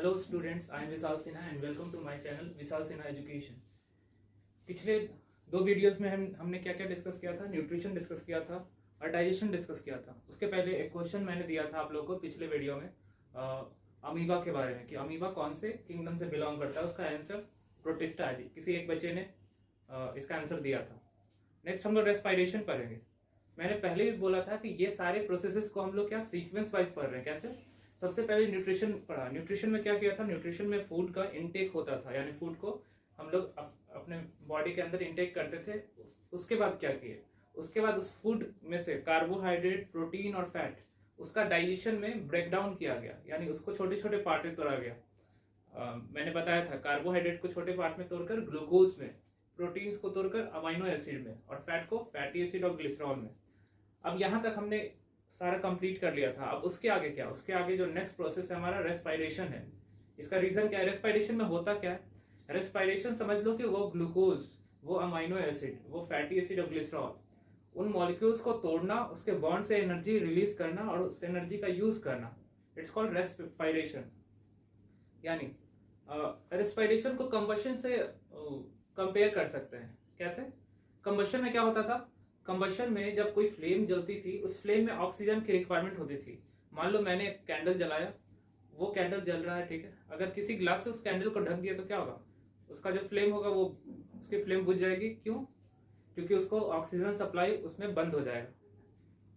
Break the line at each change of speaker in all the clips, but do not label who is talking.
Hello students, I am Vishal Sinha and welcome to my channel Vishal Sinha Education। पिछले दो videos में हमने क्या क्या डिस्कस किया था। न्यूट्रिशन डिस्कस किया था और डाइजेशन डिस्कस किया था। उसके पहले एक क्वेश्चन मैंने दिया था आप लोगों को पिछले वीडियो में अमीबा के बारे में कि अमीबा कौन से किंगडम से बिलोंग करता है। उसका आंसर प्रोटिस्टा है। किसी एक बच्चे ने इसका आंसर दिया था। नेक्स्ट हम लोग रेस्पिरेशन पढ़ेंगे। मैंने पहले भी बोला था कि ये सारे प्रोसेसेस को हम लोग क्या सीक्वेंस वाइज पढ़ रहे हैं। कैसे? सबसे पहले न्यूट्रिशन पढ़ा। न्यूट्रिशन में क्या किया था? न्यूट्रिशन में फूड का इनटेक होता था, यानी फूड को हम लोग अपने बॉडी के अंदर इनटेक करते थे। उसके बाद क्या किए? उसके बाद उस फूड में से कार्बोहाइड्रेट, प्रोटीन और फैट, उसका डाइजेशन में ब्रेक डाउन किया गया, यानी उसको छोटे छोटे पार्ट में तोड़ा गया। मैंने बताया था कार्बोहाइड्रेट को छोटे पार्ट में तोड़कर ग्लूकोज में, प्रोटीन्स को तोड़कर अमाइनो एसिड में और फैट को फैटी एसिड और ग्लिसरॉल में। अब यहां तक हमने सारा कंप्लीट कर लिया था। अब उसके आगे क्या? उसके आगे जो नेक्स्ट प्रोसेस है हमारा रेस्पिरेशन है। इसका रीजन क्या है? रेस्पिरेशन में होता क्या है? रेस्पिरेशन समझ लो कि वो ग्लूकोज, वो अमाइनो एसिड, वो फैटी एसिड और ग्लिसरॉल, उन मॉलिक्यूल्स को तोड़ना, उसके बॉन्ड से एनर्जी रिलीज करना और उस एनर्जी का यूज करना, इट्स कॉल्ड रेस्पिरेशन। यानी रेस्पिरेशन को कंबशन से कंपेयर कर सकते हैं। कैसे? कंबशन में क्या होता था? कंबशन में जब कोई फ्लेम जलती थी, उस फ्लेम में ऑक्सीजन की रिक्वायरमेंट होती थी। मान लो मैंने एक कैंडल जलाया, वो कैंडल जल रहा है, ठीक है। अगर किसी ग्लास से उस कैंडल को ढक दिया तो क्या होगा? उसका जो फ्लेम होगा वो उसकी फ्लेम बुझ जाएगी। क्यों? क्योंकि उसको ऑक्सीजन सप्लाई उसमें बंद हो जाएगा।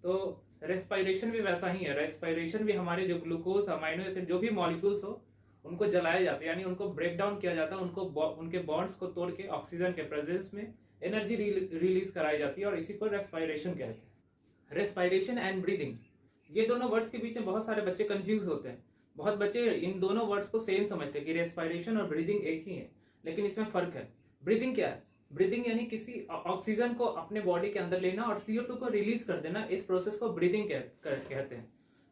तो रेस्पिरेशन भी वैसा ही है। रेस्पिरेशन भी हमारे जो ग्लूकोज, अमाइनो एसिड, जो भी मॉलिक्यूल्स हो, उनको जलाया जाता है, यानी उनको ब्रेक डाउन किया जाता है। उनको उनके बॉन्ड्स को तोड़ के ऑक्सीजन के प्रेजेंस में एनर्जी रिलीज कराई जाती है और इसी को रेस्पिरेशन कहते हैं। रेस्पिरेशन एंड ब्रीदिंग, ये दोनों वर्ड्स के बीच में बहुत सारे बच्चे कंफ्यूज होते हैं। बहुत बच्चे इन दोनों वर्ड्स को सेम समझते हैं कि रेस्पिरेशन और ब्रीदिंग एक ही है, लेकिन इसमें फर्क है। ब्रीदिंग क्या है? ब्रीदिंग यानी किसी ऑक्सीजन को अपने बॉडी के अंदर लेना और CO2 को रिलीज कर देना। इस प्रोसेस को ब्रीदिंग कहते हैं।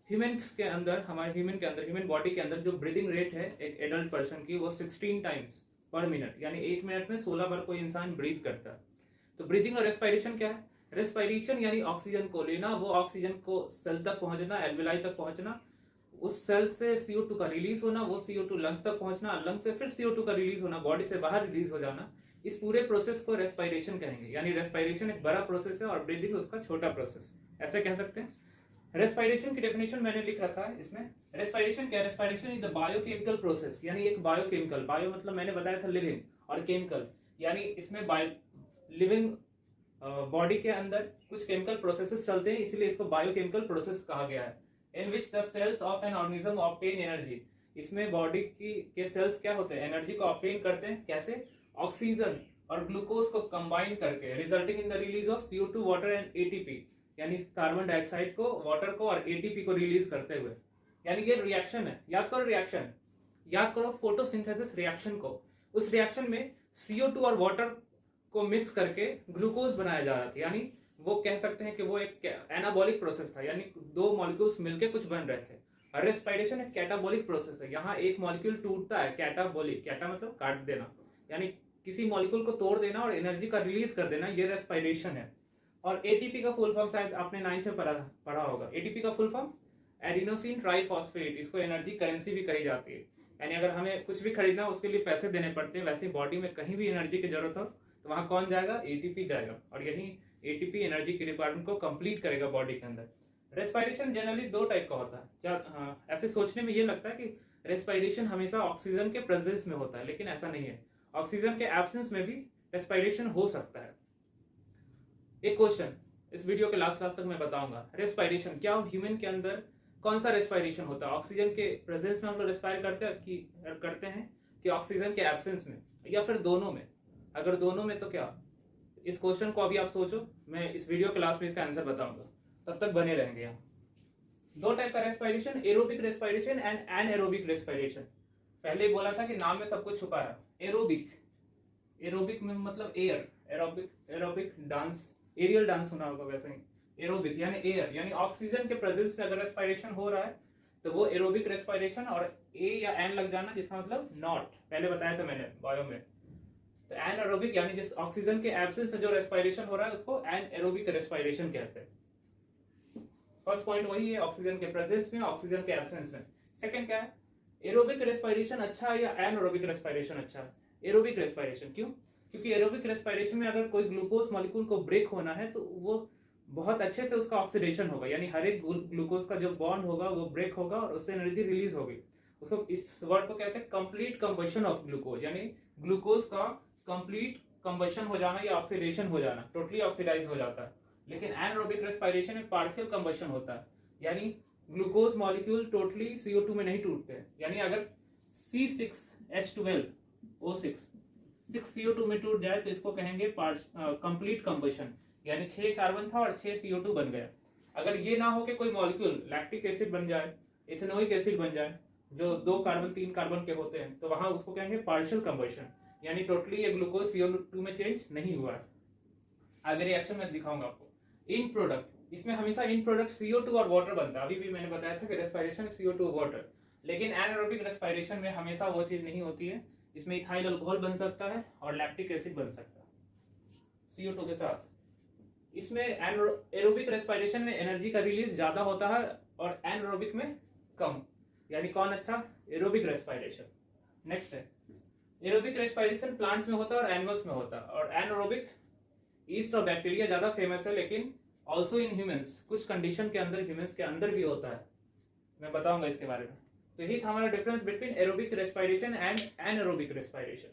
ह्यूमन के अंदर, हमारे ह्यूमन बॉडी के अंदर जो ब्रीदिंग रेट है एक एडल्ट पर्सन की, वो 16 टाइम्स पर मिनट, यानी 1 मिनट में 16 बार कोई इंसान ब्रीथ करता है। तो ब्रीदिंग और रेस्पिरेशन क्या है? रेस्पिरेशन यानी ऑक्सीजन को लेना, वो ऑक्सीजन को सेल तक पहुंचना, एल्वेलाई तक पहुंचना, उस सेल से CO2 का रिलीज होना, वो CO2 लंग्स तक पहुंचना, लंग्स से फिर CO2 का रिलीज होना, बॉडी से बाहर रिलीज हो जाना। इस पूरे प्रोसेस को रेस्पिरेशन कहेंगे। यानी रेस्पिरेशन एक बड़ा प्रोसेस है और ब्रीदिंग उसका छोटा प्रोसेस, ऐसे कह सकते हैं। रेस्पिरेशन की डेफिनेशन मैंने लिख रखा है इसमें। रेस्पिरेशन क्या है? Respiration is the biochemical process, यानी एक बायोकेमिकल, बायो मतलब मैंने बताया था लिविंग, और केमिकल यानी इसमें लिविंग बॉडी के अंदर कुछ केमिकल प्रोसेसेस चलते हैं, इसलिए इसको बायोकेमिकल प्रोसेस कहा गया है। In which the cells of an organism obtain energy, इसमें बॉडी के सेल्स क्या होते हैं? एनर्जी को ऑब्टेन करते हैं। कैसे? ऑक्सीजन और ग्लूकोज को कंबाइन करके, resulting in the release of CO2, water and ATP, यानी कार्बन डाइऑक्साइड को, वाटर को और ATP को रिलीज करते हुए। यानी ये रिएक्शन है। याद करो रिएक्शन, याद करो फोटोसिंथेसिस रिएक्शन को। उस रिएक्शन में CO2 और वाटर को मिक्स करके ग्लूकोज बनाया जा रहा था, यानी वो कह सकते हैं कि वो एक एनाबॉलिक प्रोसेस था, यानी दो मॉलिक्यूल्स मिलकर कुछ बन रहे थे। और रेस्पिरेशन एक कैटाबॉलिक प्रोसेस है। यहाँ एक मॉलिक्यूल टूटता है, कैटाबॉलिक, कैटा मतलब काट देना, यानी किसी मॉलिक्यूल को तोड़ देना और एनर्जी का रिलीज कर देना, ये रेस्पिरेशन है। और ATP का फुल फॉर्म शायद आपने 9th में पढ़ा होगा। ATP का फुल फॉर्म एडिनोसिन ट्राइफॉस्फेट, इसको एनर्जी करेंसी भी कही जाती है। यानी अगर हमें कुछ भी खरीदना हो उसके लिए पैसे देने पड़ते हैं, वैसे बॉडी में कहीं भी एनर्जी की जरूरत हो तो वहां कौन जाएगा? ATP जाएगा, और यही ATP एनर्जी की रिक्वायरमेंट को कंप्लीट करेगा बॉडी के अंदर। रेस्पिरेशन जनरली 2 टाइप का होता है। ऐसे सोचने में ये लगता है कि रेस्पिरेशन हमेशा ऑक्सीजन के प्रेजेंस में होता है, लेकिन ऐसा नहीं है। ऑक्सीजन के एब्सेंस में भी रेस्पिरेशन हो सकता है। एक क्वेश्चन इस वीडियो के लास्ट तक मैं बताऊंगा। रेस्पिरेशन क्या, ह्यूमन के अंदर कौन सा रेस्पिरेशन होता है? ऑक्सीजन के प्रेजेंस में हम लोग रेस्पायर करते हैं कि ऑक्सीजन के एब्सेंस में, या फिर दोनों में? अगर दोनों में तो क्या? इस क्वेश्चन को अभी आप सोचो, मैं इस वीडियो के लास्ट में इसका आंसर बताऊंगा, तब तक बने रहेंगे यहाँ। 2 टाइप का respiration, aerobic respiration and anaerobic respiration. पहले बोला था कि नाम में सब कुछ छुपा है। एरोबिक में मतलब air, aerobic dance, aerial dance सुना होगा वैसे ही। एरोबिक यानी एयर, यानी ऑक्सीजन के प्रेजेंस में अगर रेस्पिरेशन हो रहा है तो वो एरोबिक रेस्पिरेशन, और ए या एन लग जाना जिसका मतलब नॉट, पहले बताया था मैंने बायो में। तो एनएरोबिक यानी जिस ऑक्सीजन के एब्सेंस में जो रेस्पिरेशन हो रहा है उसको एनएरोबिक रेस्पिरेशन कहते हैं। फर्स्ट पॉइंट वही है, ऑक्सीजन के प्रेजेंस में, ऑक्सीजन के एब्सेंस में। सेकंड क्या है? एरोबिक रेस्पिरेशन अच्छा है या एनएरोबिक रेस्पिरेशन अच्छा है? Aerobic respiration. क्यों? क्योंकि एरोबिक रेस्पिरेशन में अगर कोई ग्लूकोज मॉलिक्यूल को ब्रेक होना है तो वो बहुत अच्छे से उसका ऑक्सीडेशन होगा, यानी हर एक ग्लूकोज का जो बॉन्ड होगा वो ब्रेक होगा और उससे एनर्जी रिलीज होगी। उसको, इस वर्ड को कहते हैं कंप्लीट कंबशन ऑफ ग्लूकोज, यानी ग्लूकोज का कंप्लीट कंबशन हो जाना या ऑक्सीडेशन हो जाना, टोटली ऑक्सीडाइज हो जाता है। लेकिन एनारोबिक रेस्पिरेशन में पार्शियल कंबशन होता है, यानी ग्लूकोज मॉलिक्यूल टोटली CO2 में नहीं टूटते। यानी अगर C6H12O6 6 CO2 में टूट जाए तो इसको कहेंगे कंप्लीट कंबशन, यानी 6 कार्बन था और 6 CO2 बन गया। अगर ये ना हो कि कोई मॉलिक्यूल लैक्टिक एसिड बन जाए, इथेनोइक एसिड बन जाए, जो 2 कार्बन 3 कार्बन के होते हैं, तो वहां उसको कहेंगे पार्शियल कंबशन, यानी टोटली ये ग्लूकोज CO2 में चेंज नहीं हुआ है। आगे रिएक्शन में दिखाऊंगा आपको। इन प्रोडक्ट, इसमें हमेशा इन प्रोडक्ट CO2 और वाटर बनता है। अभी भी मैंने बताया था कि रेस्पिरेशन CO2 वाटर, लेकिन एनारोबिक रेस्पिरेशन में हमेशा वो चीज नहीं होती है। इसमें इथाइल अल्कोहल बन सकता है और लैक्टिक एसिड बन सकता है CO2 के साथ। इसमें एरोबिक रेस्पिरेशन में एनर्जी का रिलीज ज्यादा होता है और एनारोबिक में कम, यानी कौन अच्छा? Aerobic respiration. नेक्स्ट है, एरोबिक रेस्पिरेशन प्लांट्स में होता है और एनिमल्स में होता है, और एनारोबिक ईस्ट और बैक्टीरिया ज्यादा फेमस है, लेकिन ऑल्सो इन ह्यूमंस, कुछ कंडीशन के अंदर ह्यूमंस के अंदर भी होता है, मैं बताऊंगा इसके बारे में। तो यही था हमारा difference between aerobic respiration and anaerobic respiration.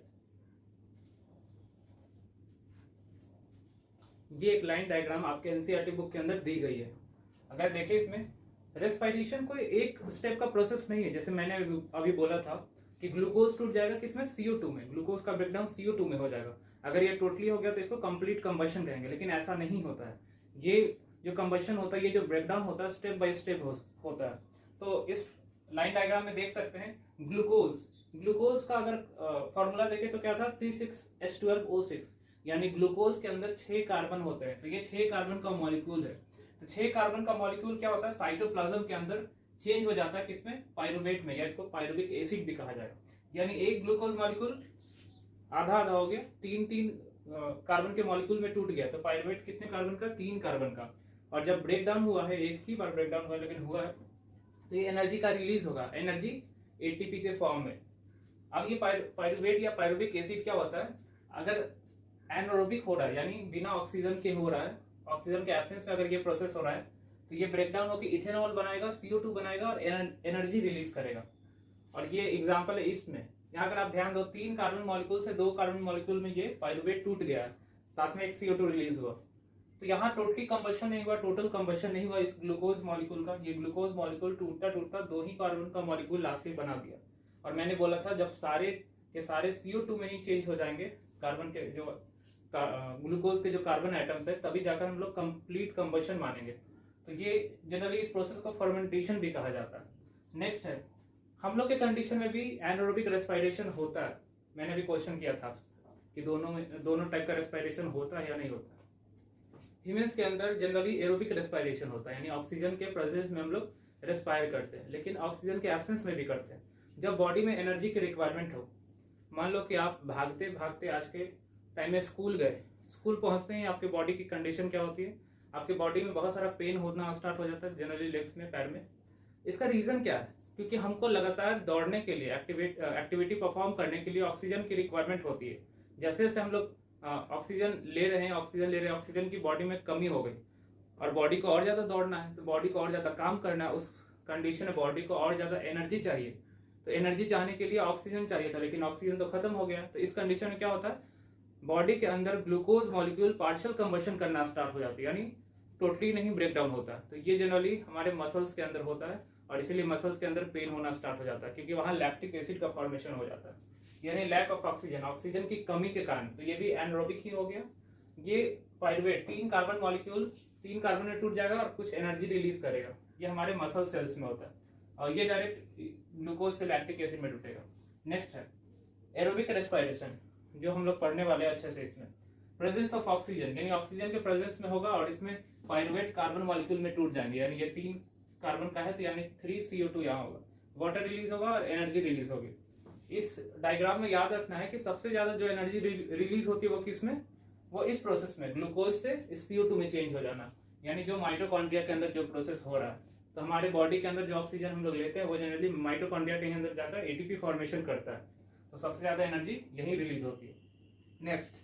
ये एक लाइन डायग्राम आपके एनसीईआरटी बुक के अंदर दी गई है। अगर देखें, इसमें रेस्पिरेशन कोई एक स्टेप का प्रोसेस नहीं है। जैसे मैंने अभी बोला था कि ग्लूकोज टूट जाएगा किसमें? CO2 में। ग्लूकोज का ब्रेकडाउन CO2 में हो जाएगा। अगर ये टोटली हो गया तो इसको कंप्लीट कंबशन कहेंगे, लेकिन ऐसा नहीं होता है। ये जो कंबशन होता है, ये जो ब्रेकडाउन होता है, स्टेप बाय स्टेप होता है। तो इस लाइन डायग्राम में देख सकते हैं, ग्लूकोज का अगर फॉर्मूला देखें तो क्या था? C6H12O6, यानी ग्लूकोज के अंदर 6 कार्बन होते हैं। तो ये 6 कार्बन का मॉलिक्यूल है। तो 6 कार्बन का मॉलिक्यूल क्या होता है? साइटोप्लाज्म के अंदर चेंज हो जाता है किसमें? पाइरुवेट में, या इसको पाइरुविक एसिड भी कहा जाएगा। यानी एक ग्लूकोज मॉलिक्यूल आधा आधा हो गया, 3 कार्बन के मॉलिक्यूल में टूट गया। तो पाइरुवेट कितने कार्बन का? 3 कार्बन का। और जब ब्रेकडाउन हुआ है, एक ही बार ब्रेकडाउन हुआ है लेकिन हुआ है, तो ये एनर्जी का रिलीज होगा, एनर्जी ATP के फॉर्म में। अब ये पाइरुवेट या पाइरुविक एसिड क्या होता है? अगर एनारोबिक हो रहा है, यानी बिना ऑक्सीजन के हो रहा है, ऑक्सीजन के एब्सेंस में अगर ये प्रोसेस हो रहा है, तो ये ब्रेकडाउन होकर इथेनॉल बनाएगा, CO2 बनाएगा और एनर्जी रिलीज करेगा। और ये एग्जांपल है ईस्ट में। यहाँ अगर आप ध्यान दो, 3 कार्बन मॉलिक्यूल से 2 कार्बन मॉलिक्यूल में ये पाइरुवेट टूट गया, साथ में एक CO2 रिलीज हुआ। तो यहाँ टोटली कंबशन नहीं हुआ, टोटल कंबशन नहीं हुआ इस ग्लूकोज मॉलिक्यूल का। ये ग्लूकोज मॉलिक्यूल टूटता टूटता 2 ही कार्बन का मॉलिक्यूल लास्ट में बना दिया। और मैंने बोला था जब सारे के सारे CO2 में ही चेंज हो जाएंगे, कार्बन के जो ग्लूकोज के जो कार्बन आइटम्स है, तभी जाकर हम लोग कंप्लीट कंबशन मानेंगे। तो ये जनरली इस प्रोसेस को फर्मेंटेशन भी कहा जाता है। नेक्स्ट है, हम लोग के कंडीशन में भी एनारोबिक रेस्पिरेशन होता है। मैंने भी क्वेश्चन किया था कि दोनों टाइप का रेस्पिरेशन होता है या नहीं होता। ह्यूमंस के अंदर जनरली एरोबिक रेस्पिरेशन होता है, यानी ऑक्सीजन के प्रेजेंस में हम लोग रेस्पायर करते हैं, लेकिन ऑक्सीजन के एब्सेंस में भी करते हैं। जब बॉडी में एनर्जी की रिक्वायरमेंट हो, मान लो कि आप भागते भागते आज के टाइम में स्कूल गए, स्कूल पहुंचते हैं, आपके बॉडी की कंडीशन क्या होती है? आपके बॉडी में बहुत सारा पेन होना स्टार्ट हो जाता है, जनरली लेग्स में, पैर में। इसका रीजन क्या है? क्योंकि हमको लगातार दौड़ने के लिए, एक्टिविटी परफॉर्म करने के लिए ऑक्सीजन की रिक्वायरमेंट होती है। जैसे जैसे हम लोग ऑक्सीजन ले रहे हैं, ऑक्सीजन की बॉडी में कमी हो गई और बॉडी को और ज्यादा दौड़ना है, तो बॉडी को और ज्यादा काम करना है, उस कंडीशन में बॉडी को और ज्यादा एनर्जी चाहिए। तो एनर्जी चाहने के लिए ऑक्सीजन चाहिए था, लेकिन ऑक्सीजन तो खत्म हो गया। तो इस कंडीशन में क्या होता है? बॉडी के अंदर ग्लूकोज मॉलिक्यूल पार्शियल कंबशन करना स्टार्ट हो जाती है, यानी टोटली नहीं ब्रेक डाउन होता है। तो ये जनरली हमारे मसल्स के अंदर होता है और इसीलिए मसल्स के अंदर पेन होना स्टार्ट हो जाता है, क्योंकि वहां लैक्टिक एसिड का फॉर्मेशन हो जाता है, यानी लैक ऑफ ऑक्सीजन, ऑक्सीजन की कमी के कारण। तो ये भी एनारोबिक ही हो गया। ये पाइरुवेट 3 कार्बन मॉलिक्यूल 3 कार्बन में टूट जाएगा और कुछ एनर्जी रिलीज करेगा। ये हमारे मसल सेल्स में होता है और ये डायरेक्ट ग्लूकोज से लैक्टिक एसिड में टूटेगा। नेक्स्ट है एरोबिक रेस्पिरेशन, जो हम लोग पढ़ने वाले हैं अच्छे से। इसमें प्रेजेंस ऑफ ऑक्सीजन, यानी ऑक्सीजन के प्रेजेंस में होगा और इसमें पाइरुवेट कार्बन मॉलिक्यूल में टूट जाएंगे, यानी ये 3 कार्बन का है तो यानी 3 CO2 यहाँ होगा, वाटर रिलीज होगा और एनर्जी रिलीज होगी। इस डायग्राम में याद रखना है कि सबसे ज्यादा जो एनर्जी रिलीज होती है वो किस में? वो इस प्रोसेस में, ग्लूकोज से इस CO2 में चेंज हो जाना, यानी जो माइटोकॉन्ड्रिया के अंदर जो प्रोसेस हो रहा है। तो हमारे बॉडी के अंदर जो ऑक्सीजन हम लोग लेते हैं वो जनरली माइटोकॉन्ड्रिया के अंदर जाकर एटीपी फॉर्मेशन करता है, तो सबसे ज्यादा एनर्जी यही रिलीज होती है। नेक्स्ट,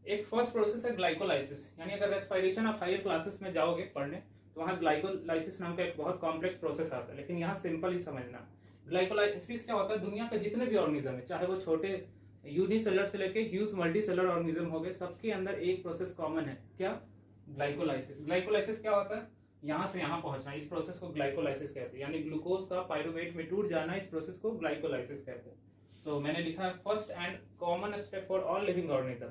एक फर्स्ट प्रोसेस है ग्लाइकोलाइसिस, यानी अगर रेस्पिरेशन आप हायर क्लासेस में जाओगे पढ़ने तो वहाँ ग्लाइकोलाइसिस नाम का एक बहुत कॉम्प्लेक्स प्रोसेस आता है, लेकिन यहाँ सिंपल ही समझना। ग्लाइकोलाइसिस क्या होता है, दुनिया के जितने भी ऑर्गेनिज्म है, चाहे वो छोटे यूनिसेलर से लेके ह्यूज मल्टीसेलर ऑर्गेनिज्म हो गए, सबके अंदर एक प्रोसेस कॉमन है, क्या? ग्लाइकोलाइसिस। ग्लाइकोलाइसिस क्या होता है, यहाँ से यहाँ पहुंचना, इस प्रोसेस को ग्लाइकोलाइसिस कहते हैं, यानी ग्लूकोज का पायरुवेट में टूट जाना, इस प्रोसेस को ग्लाइकोलाइसिस कहते हैं। तो मैंने लिखा है first and common step for all living organism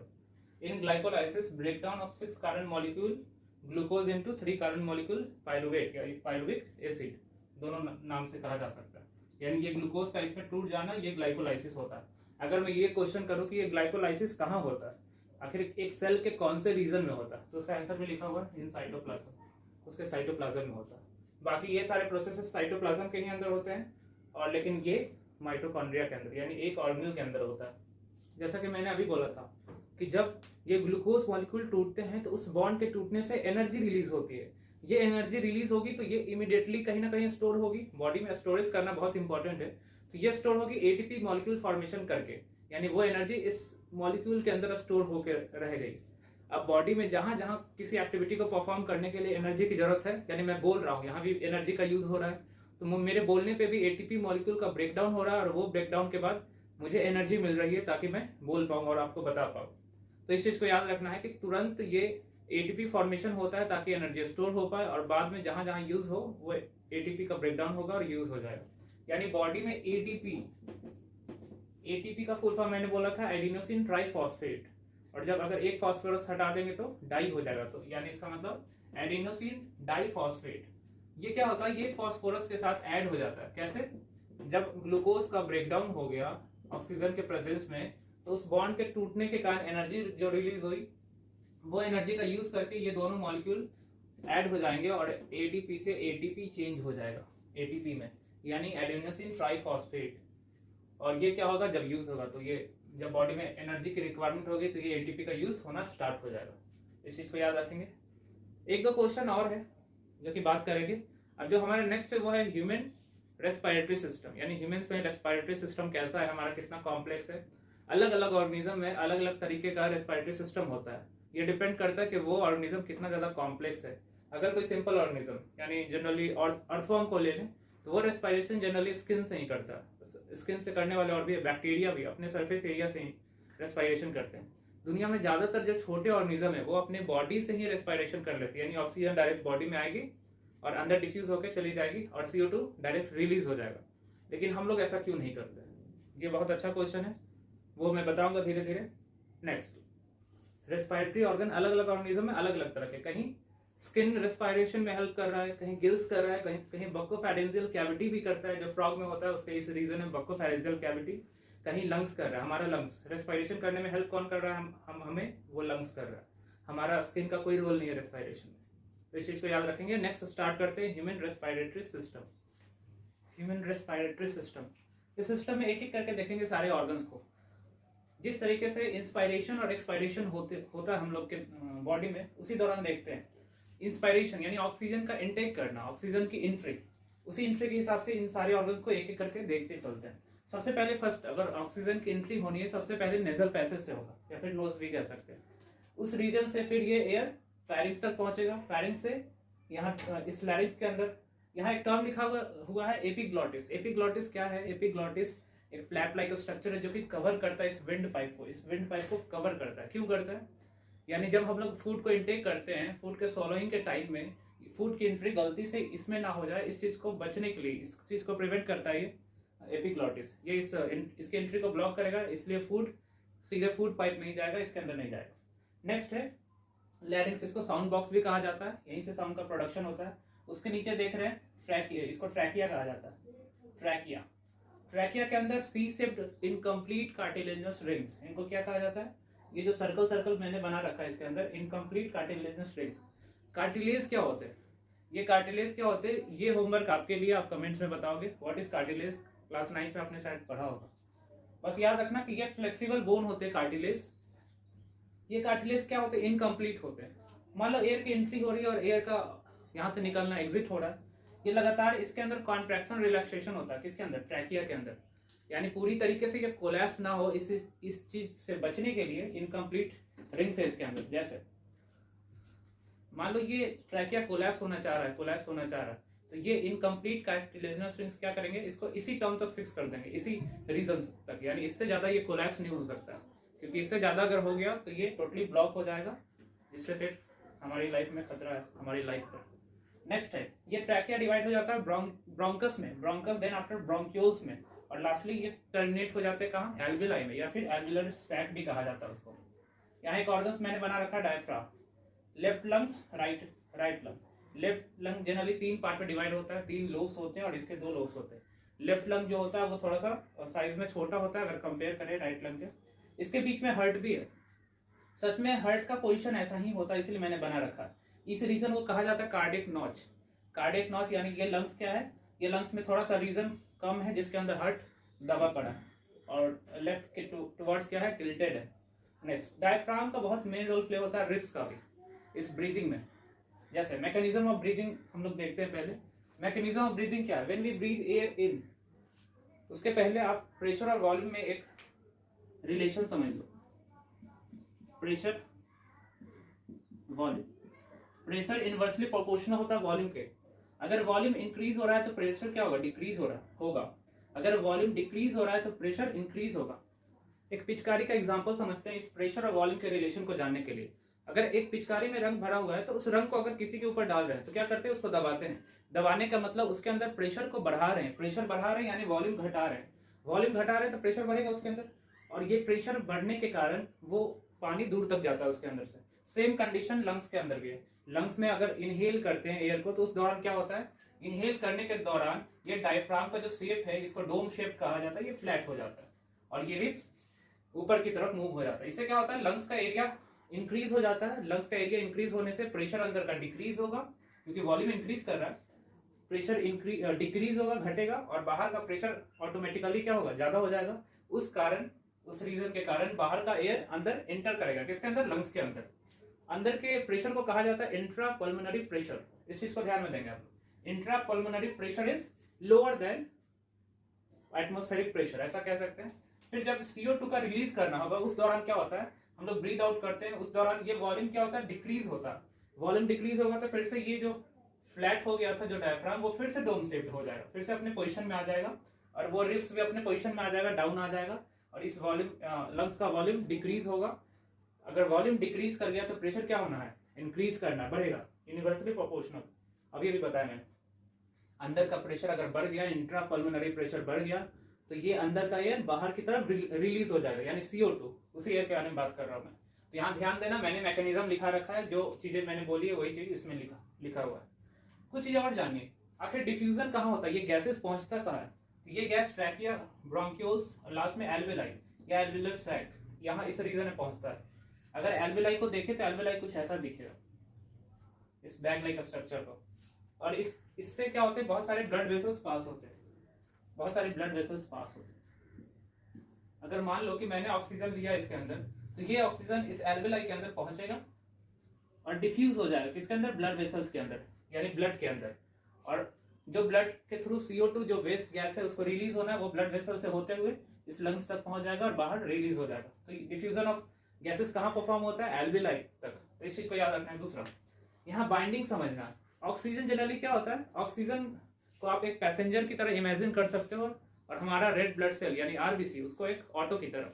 in glycolysis, breakdown of 6 carbon molecule glucose into 3 carbon molecule pyruvate या पायरुविक एसिड, दोनों नाम से कहा जा सकता है। यानी ये ग्लूकोज का इसमें टूट जाना, ये ग्लाइकोलाइसिस होता है। अगर मैं ये क्वेश्चन करूं कि ये ग्लाइकोलाइसिस कहाँ होता है, आखिर एक सेल के कौन से रीजन में होता है, तो उसका आंसर भी लिखा हुआ है इन साइटोप्लाज्म, उसके साइटोप्लाज्म में होता है। बाकी ये सारे प्रोसेसेस साइटोप्लाज्म के ही अंदर होते हैं, और लेकिन ये माइटोकॉन्ड्रिया के अंदर यानी एक ऑर्गेनेल के अंदर होता है। जैसा कि मैंने अभी बोला था कि जब ये ग्लूकोज मॉलिक्यूल टूटते हैं तो उस बॉन्ड के टूटने से एनर्जी रिलीज होती है। ये एनर्जी रिलीज होगी तो ये इमीडिएटली कहीं ना कहीं स्टोर होगी, बॉडी में स्टोरेज करना बहुत इंपॉर्टेंट है, तो ये स्टोर होगी एटीपी मॉलिक्यूल फॉर्मेशन करके, यानी वो एनर्जी इस मॉलिक्यूल के अंदर स्टोर होकर रह गई। अब बॉडी में जहां जहां किसी एक्टिविटी को परफॉर्म करने के लिए एनर्जी की जरूरत है, यानी मैं बोल रहा हूँ यहाँ भी एनर्जी का यूज हो रहा है, तो मेरे बोलने पे भी एटीपी मॉलिक्यूल का ब्रेकडाउन हो रहा है, और वो ब्रेकडाउन के बाद मुझे एनर्जी मिल रही है ताकि मैं बोल पाऊँ और आपको बता पाऊँ। तो इस चीज को याद रखना है कि तुरंत ये एटीपी फॉर्मेशन होता है ताकि एनर्जी स्टोर हो पाए, और बाद में जहां जहां यूज हो वो एटीपी का ब्रेकडाउन होगा और यूज हो जाएगा। यानी बॉडी में एटीपी का फुल फॉर्म मैंने बोला था एडिनोसिन ट्राइफॉस्फेट, और जब अगर एक फास्फोरस हटा देंगे तो डाई हो जाएगा, तो यानी इसका मतलब एडिनोसिन डाइफॉस्फेट। ये क्या होता है, ये फास्फोरस के साथ ऐड हो जाता है। कैसे? जब ग्लूकोज का ब्रेकडाउन हो गया ऑक्सीजन के प्रेजेंस में, तो उस बॉन्ड के टूटने के कारण एनर्जी जो रिलीज हुई, वो एनर्जी का यूज करके ये दोनों मॉलिक्यूल ऐड हो जाएंगे और एडीपी से एटीपी चेंज हो जाएगा एटीपी में, यानी एडेनोसिन ट्राइफॉस्फेट। और ये क्या होगा, जब यूज होगा तो ये जब बॉडी में एनर्जी की रिक्वायरमेंट होगी तो ये एटीपी का यूज होना स्टार्ट हो जाएगा। इस चीज को याद रखेंगे। एक दो क्वेश्चन और है जो कि बात करेंगे। अब जो हमारे नेक्स्ट है वो है ह्यूमन रेस्पिरेटरी सिस्टम, यानी ह्यूमंस में रेस्पिरेटरी सिस्टम कैसा है, हमारा कितना कॉम्प्लेक्स है। अलग अलग ऑर्गेनिज्म में अलग अलग तरीके का रेस्पिरेटरी सिस्टम होता है। ये डिपेंड करता है कि वो ऑर्गेनिज्म कितना ज्यादा कॉम्प्लेक्स है। अगर कोई सिंपल ऑर्गेनिज्म यानी जनरली अर्थवर्म को ले लें तो वो रेस्पिरेशन जनरली स्किन से ही करता है। स्किन से करने वाले और भी बैक्टीरिया भी अपने सरफेस एरिया से ही रेस्पिरेशन करते हैं। दुनिया में ज्यादातर जो छोटे ऑर्गेनिज्म है वो अपने बॉडी से ही रेस्पिरेशन कर लेते हैं, यानी ऑक्सीजन डायरेक्ट बॉडी में आएगी और अंदर डिफ्यूज होकर चली जाएगी और CO2 डायरेक्ट रिलीज हो जाएगा। लेकिन हम लोग ऐसा क्यों नहीं करते? ये बहुत अच्छा क्वेश्चन है, वो मैं बताऊंगा धीरे धीरे। नेक्स्ट, रेस्पिरेटरी ऑर्गन अलग अलग ऑर्गेनिज्म में अलग अलग तरह के, कहीं स्किन रेस्पिरेशन में हेल्प कर रहा है, कहीं गिल्स कर रहा है, कहीं कहीं बक्कोफेरेंजियल कैविटी भी करता है, जो फ्रॉग में होता है उसका इस रीजन है बक्कोफेरेंजियल कैविटी। कहीं लंग्स कर रहा है, हमारा लंग्स रेस्पिरेशन करने में हेल्प कौन कर रहा है, हमें वो लंग्स कर रहा है। हमारा स्किन का कोई रोल नहीं है रेस्पिरेशन में, तो इस चीज को याद रखेंगे। नेक्स्ट स्टार्ट करते हैं human respiratory system. Human respiratory system, इस सिस्टम में एक एक करके देखेंगे सारे ऑर्गन्स को। जिस तरीके से इंस्पायरेशन और एक्सपायरेशन होता है हम लोग के बॉडी में, उसी दौरान देखते हैं। इंस्पायरेशन यानी ऑक्सीजन का इनटेक करना, ऑक्सीजन की एंट्री, उसी एंट्री के हिसाब से इन सारे ऑर्गन्स को एक एक करके देखते चलते हैं। सबसे पहले फर्स्ट अगर ऑक्सीजन की एंट्री होनी है, सबसे पहले नेजल पैसेज से होगा या फिर नोज भी कह सकते हैं। उस रीजन से फिर ये एयर फैरिंक्स तक पहुंचेगा, फैरिंक्स से यहाँ इस लैरिंक्स के अंदर यहाँ एक टर्म लिखा हुआ है एपिग्लॉटिस। एपिग्लॉटिस क्या है? एपिग्लॉटिस एक फ्लैप लाइक स्ट्रक्चर है जो कि कवर करता है इस विंड पाइप को। इस विंड पाइप को कवर करता है। क्यों करता है? यानी जब हम लोग फूड को इंटेक करते हैं, फूड के सोलोइंग के टाइम में फूड की एंट्री गलती से इसमें ना हो जाए, इस चीज को बचने के लिए, इस चीज को प्रिवेंट करता है ये एपिग्लॉटिस। ये इसकी एंट्री को ब्लॉक करेगा, इसलिए फूड सीधे फूड पाइप में ही जाएगा, इसके अंदर नहीं जाएगा। नेक्स्ट है लैरिंक्स, इसको साउंड बॉक्स भी कहा जाता है, यहीं से साउंड का प्रोडक्शन होता है। उसके नीचे देख रहे हैं ट्रैकिया, इसको ट्रैकिया कहा जाता है। ट्रैकिया, ट्रैकिया के अंदर C shaped incomplete cartilaginous rings, इनको क्या कहा जाता है? ये जो सर्कल सर्कल मैंने बना रखा है इसके अंदर इनकम्प्लीट कार्टिलेजिनस रिंग। कार्टिलेज क्या होते हैं? ये कार्टिलेज क्या होते हैं? ये होमवर्क आपके लिए, आप कमेंट्स में बताओगे व्हाट इज कार्टिलेज। क्लास 9 में आपने शायद पढ़ा होगा। बस याद रखना कि ये फ्लेक्सिबल बोन होते हैं कार्टिलेज। ये कार्टिलेज क्या होते हैं? इनकम्प्लीट होते हैं। मान लो एयर की एंट्री हो रही है और एयर का यहाँ से निकलना एग्जिट हो रहा है, ये लगातार इसके अंदर कॉन्ट्रैक्शन रिलैक्सेशन होता है, किसके अंदर, ट्रैकिया के अंदर, यानी पूरी तरीके से ये कोलैप्स ना हो, इस चीज से बचने के लिए इनकम्प्लीट रिंग्स है इसके अंदर। जैसे मान लो ये ट्रैकिया कोलैप्स होना चाह रहा है, तो ये इनकम्प्लीट कार्टिलेजिनस रिंग्स क्या करेंगे, इसको इसी टर्म तक फिक्स कर देंगे, इसी रीजन तक, यानी इससे ज्यादा ये कोलैप्स नहीं हो सकता, क्योंकि इससे ज्यादा अगर हो गया तो ये टोटली ब्लॉक हो जाएगा, जिससे फिर हमारी लाइफ में खतरा है, हमारी लाइफ पर। नेक्स्ट है, ये ट्रैकिया डिवाइड हो जाता है ब्रोंकस में, ब्रोंकस देन आफ्टर ब्रोंक्यूल्स में, और लास्टली ये टर्मिनेट हो जाते हैं कहाँ, एल्विलाई में, या फिर एल्विलर सैक भी कहा जाता है उसको। यहाँ एक ऑर्गन्स मैंने बना रखा है diaphragm, left lungs, right lung. Left lung generally 3 part में डिवाइड होता है, 3 लोब्स होते हैं और इसके 2 लोब्स होते हैं। लेफ्ट लंग जो होता है वो थोड़ा सा साइज में छोटा होता है अगर कंपेयर करें राइट लंग के। इसके बीच में हर्ट भी है, सच में हर्ट का पोजीशन ऐसा ही होता है, इसलिए मैंने बना रखा है। इस रीजन को कहा जाता है कार्डियक नॉच। कार्डियक नॉच यानी ये लंग्स क्या है, ये लंग्स में थोड़ा सा रीजन कम है जिसके अंदर हर्ट दबा पड़ा है, और लेफ्ट के टुवर्ड्स क्या है, टिल्टेड है। नेक्स्ट, डायफ्राम का बहुत मेन रोल प्ले होता है रिब्स का भी इस ब्रीदिंग में। जैसे मैकेनिज्म ऑफ ब्रीदिंग हम लोग देखते हैं पहले। मैकेनिज्म ऑफ ब्रीदिंग क्या है, when we breathe air in, उसके पहले आप प्रेशर और वॉल्यूम में एक रिलेशन समझ लो, pressure volume. Pressure inversely proportional होता है वॉल्यूम के। अगर वॉल्यूम इंक्रीज हो रहा है तो प्रेशर क्या होगा, डिक्रीज हो रहा होगा। अगर वॉल्यूम डिक्रीज हो रहा है तो प्रेशर इंक्रीज होगा। एक पिचकारी का एग्जांपल समझते हैं इस प्रेशर और वॉल्यूम के रिलेशन को जानने के लिए। अगर एक पिचकारी में रंग भरा हुआ है तो उस रंग को अगर किसी के ऊपर डाल रहे हैं तो क्या करते हैं, उसको दबाते हैं। दबाने का मतलब उसके अंदर प्रेशर को बढ़ा रहे हैं, प्रेशर बढ़ा रहे हैं यानी वॉल्यूम घटा रहे हैं। वॉल्यूम घटा रहे हैं तो प्रेशर बढ़ेगा उसके अंदर, और ये प्रेशर बढ़ने के कारण वो पानी दूर तक जाता है उसके अंदर से। सेम कंडीशन लंग्स के अंदर भी है। लंग्स में अगर इनहेल करते हैं एयर को तो उस दौरान क्या होता है, इनहेल करने के दौरान ये डायफ्राम का जो शेप है, इसको डोम शेप कहा जाता है, ये फ्लैट हो जाता है और ये रिब्स ऊपर की तरफ मूव हो जाता है। इससे क्या होता है, लंग्स का एरिया इंक्रीज हो जाता है। लंग्स का एरिया इंक्रीज होने से प्रेशर अंदर का डिक्रीज होगा, क्योंकि वॉल्यूम इंक्रीज कर रहा है, प्रेशर डिक्रीज होगा, घटेगा, और बाहर का प्रेशर ऑटोमेटिकली क्या होगा, ज्यादा हो जाएगा। उस रीजन के कारण बाहर का एयर अंदर एंटर करेगा, किसके अंदर, लंग्स के अंदर। अंदर के प्रेशर को कहा जाता है इंट्रा पल्मोनरी प्रेशर। इस चीज को ध्यान में देंगे आप। Intra pulmonary pressure is lower than atmospheric pressure, ऐसा कह सकते हैं। फिर जब CO2 का रिलीज करना होगा उस दौरान क्या होता है, हम लोग ब्रीथ आउट करते हैं, उस दौरान ये वॉल्यूम क्या होता है, डिक्रीज होता है। वॉल्यूम डिक्रीज होगा तो फिर से ये जो फ्लैट हो गया था जो डायफ्राम, वो फिर से डोम शेप्ड हो जाएगा, फिर से अपने पोजीशन में आ जाएगा, और वो रिब्स भी अपने पोजीशन में आ जाएगा, डाउन आ जाएगा, और इस वॉल्यूम लंग्स का वॉल्यूम डिक्रीज होगा। अगर वॉल्यूम डिक्रीज कर गया तो प्रेशर क्या होना है, इंक्रीज करना, बढ़ेगा, यूनिवर्सली प्रोपोर्शनल। अभी बताया मैंने, अंदर का प्रेशर अगर बढ़ गया, इंट्रा पल्मोनरी प्रेशर बढ़ गया, तो ये अंदर का एयर बाहर की तरफ रिलीज हो जाएगा, यानी CO2, उसी एयर के बारे में बात कर रहा हूं मैं। तो यहाँ ध्यान देना, मैंने मैकेनिज्म लिखा रखा है, जो चीजें मैंने बोली है वही चीज इसमें लिखा हुआ है। कुछ चीजें और जानिए, आखिर डिफ्यूजन कहाँ होता है, ये गैसेस पहुंचता कहाँ है। तो ये गैस ट्रैकिया, ब्रोंक्यूल्स और लास्ट में एल्वेलाई या एल्विलर सैक, यहाँ इस रीजन में पहुंचता है। अगर एल्वेलाई को देखे तो एल्वेलाई कुछ ऐसा दिखेगा, इस बैग लाइक स्ट्रक्चर को, और इससे क्या होते हैं, बहुत सारे ब्लड वेसल्स पास होते हैं, बहुत सारे ब्लड वेसल्स पास होते हैं। अगर मान लो कि मैंने ऑक्सीजन लिया इसके अंदर, तो ये ऑक्सीजन इस एल्वेलाई के अंदर पहुंचेगा और डिफ्यूज हो जाएगा, किसके अंदर, ब्लड वेसल्स के अंदर, यानी ब्लड के अंदर। और जो ब्लड के थ्रू CO2 जो वेस्ट गैस है उसको रिलीज होना है, वो ब्लड वेसल से होते हुए इस लंग्स तक पहुंच जाएगा और बाहर रिलीज हो जाएगा। तो डिफ्यूजन ऑफ गैसेस कहाँ परफॉर्म होता है, एल्वेलाई तक। तो इस चीज को याद रखना है। दूसरा, यहाँ बाइंडिंग समझना। ऑक्सीजन जनरली क्या होता है, ऑक्सीजन को आप एक पैसेंजर की तरह इमेजिन कर सकते हो, और हमारा रेड ब्लड सेल यानी RBC उसको एक ऑटो की तरह।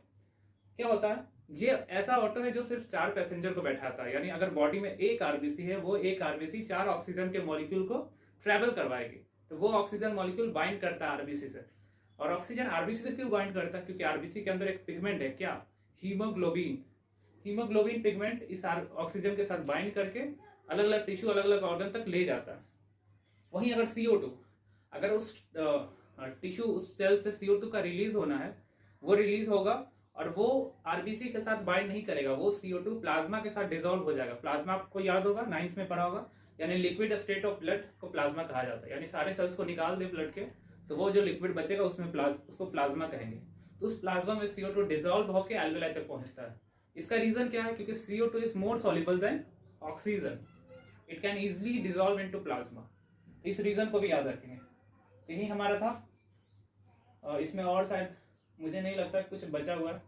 क्या होता है, ये ऐसा ऑटो है जो सिर्फ 4 पैसेंजर को बैठाता है, यानी अगर बॉडी में एक RBC है, वो एक RBC 4 ऑक्सीजन के मॉलिक्यूल को ट्रेवल करवाएगी। तो वो ऑक्सीजन मॉलिक्यूल बाइंड करता है RBC से। और ऑक्सीजन RBC से क्यों बाइंड करता है, क्योंकि RBC के अंदर एक पिगमेंट है, क्या, हीमोग्लोबिन। हीमोग्लोबिन पिगमेंट इस ऑक्सीजन के साथ बाइंड करके अलग अलग टिश्यू, अलग अलग ऑर्गन तक ले जाता है। वहीं अगर CO2, अगर उस टिश्यू, उस सेल से CO2 का रिलीज होना है, वो रिलीज होगा, और वो RBC के साथ बाइंड नहीं करेगा, वो CO2 प्लाज्मा के साथ डिसॉल्व हो जाएगा। प्लाज्मा आपको याद होगा, 9th में पढ़ा होगा, यानी लिक्विड स्टेट ऑफ ब्लड को प्लाज्मा कहा जाता है। यानी सारे सेल्स को निकाल दे ब्लड के, तो वो जो लिक्विड बचेगा उसमें उसको प्लाज्मा कहेंगे। तो उस प्लाज्मा में CO2 डिसॉल्व होकर एल्वेलाई तक पहुंचता है। इसका रीजन क्या है, क्योंकि CO2 is more soluble than oxygen, it can easily dissolve into plasma. इस रीजन को भी याद रखेंगे। तो यही हमारा था। इसमें और शायद मुझे नहीं लगता कुछ बचा हुआ है।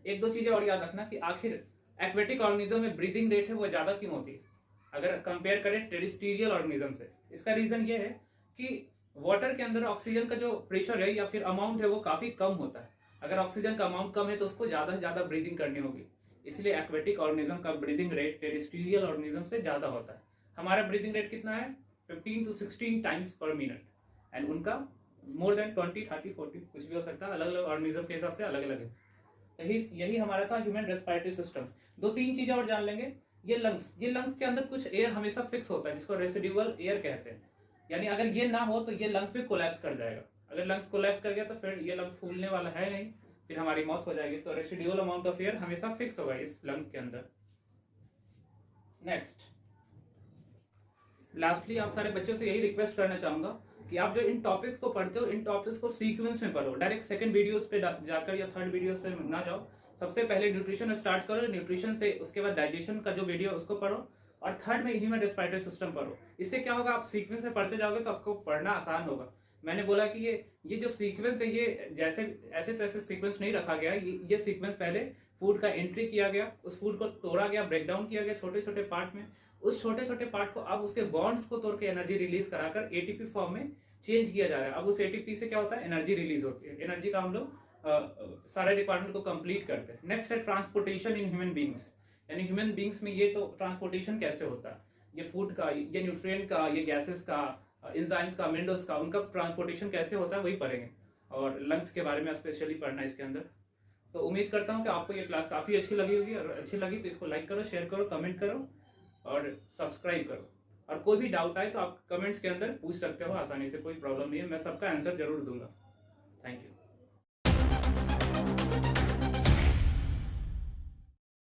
एक दो चीजें और याद रखना कि आखिर एक्वेटिक ऑर्गेनिज्म में ब्रीदिंग रेट है वो ज्यादा क्यों होती है अगर कंपेयर करें टेरेस्ट्रियल ऑर्गेनिज्म से। इसका रीजन ये है कि वाटर के अंदर ऑक्सीजन का जो प्रेशर है या फिर अमाउंट है वो काफी कम होता है। अगर ऑक्सीजन का अमाउंट कम है तो उसको ज्यादा से ज्यादा ब्रीदिंग करनी होगी, इसलिए एक्वेटिक ऑर्गेनिज्म का ब्रीदिंग रेट टेरेस्ट्रियल ऑर्गेनिज्म से ज्यादा होता है। हमारा ब्रीदिंग रेट कितना है 15 to 16 टाइम्स पर मिनट, एंड उनका मोर देन 20, 30, 40 कुछ भी हो सकता है, अलग अलग ऑर्गेनिज्म के हिसाब से अलग अलग है। तो यही हमारा था ह्यूमन रेस्पिरेटरी सिस्टम। दो तीन चीजें और जान लेंगे। ये लंग्स के अंदर कुछ एयर हमेशा फिक्स होता है जिसको रेसिडुअल एयर कहते हैं, यानी अगर ये ना हो तो ये लंग्स भी कोलैप्स कर जाएगा। अगर लंग्स कोलैप्स कर गया तो फिर ये लंग्स फूलने वाला है नहीं, फिर हमारी मौत हो जाएगी। तो रेसिडुअल अमाउंट ऑफ एयर हमेशा फिक्स होगा इस लंग्स के अंदर। नेक्स्ट, लास्टली आप सारे बच्चों से यही रिक्वेस्ट करना चाहूंगा कि आप जो इन टॉपिक्स को पढ़ते हो इन टॉपिक्स को सीक्वेंस में पढ़ो। डायरेक्ट सेकंड वीडियोस पे जाकर या थर्ड वीडियोस पे ना जाओ। सबसे पहले न्यूट्रिशन स्टार्ट करो, न्यूट्रिशन से उसके बाद डाइजेशन का जो वीडियो उसको पढ़ो, और थर्ड में ह्यूमन रेस्पिरेटरी सिस्टम पढ़ो। इससे क्या होगा, आप सीक्वेंस में पढ़ते जाओगे तो आपको पढ़ना आसान होगा। मैंने बोला कि ये जो सीक्वेंस है ये जैसे ऐसे तैसे सीक्वेंस नहीं रखा गया। ये सीक्वेंस पहले फूड का एंट्री किया गया, उस फूड को तोड़ा गया, ब्रेक डाउन किया गया छोटे छोटे पार्ट में। उस छोटे छोटे पार्ट को अब उसके बॉन्ड्स को तोड़ के एनर्जी रिलीज कराकर एटीपी फॉर्म में चेंज किया जा रहा है। अब उस एटीपी से क्या होता है, एनर्जी रिलीज होती है। एनर्जी का हम लोग सारे रिक्वायरमेंट को कंप्लीट करते हैं। नेक्स्ट है ट्रांसपोर्टेशन इन ह्यूमन बींग्स, यानी ह्यूमन बींग्स में ये तो ट्रांसपोर्टेशन कैसे होता है, ये फूड का, ये न्यूट्रिएंट का, ये गैसेस का, एंजाइम्स का, मिनरल्स का, उनका ट्रांसपोर्टेशन कैसे होता है वही पढ़ेंगे। और लंग्स के बारे में स्पेशली पढ़ना है इसके अंदर। तो उम्मीद करता हूँ कि आपको ये क्लास काफी अच्छी लगी होगी, और अच्छी लगी तो इसको लाइक करो, शेयर करो, कमेंट करो और सब्सक्राइब करो। और कोई भी डाउट आए तो आप कमेंट्स के अंदर पूछ सकते हो आसानी से, कोई प्रॉब्लम नहीं है, मैं सबका आंसर जरूर दूंगा। Thank you.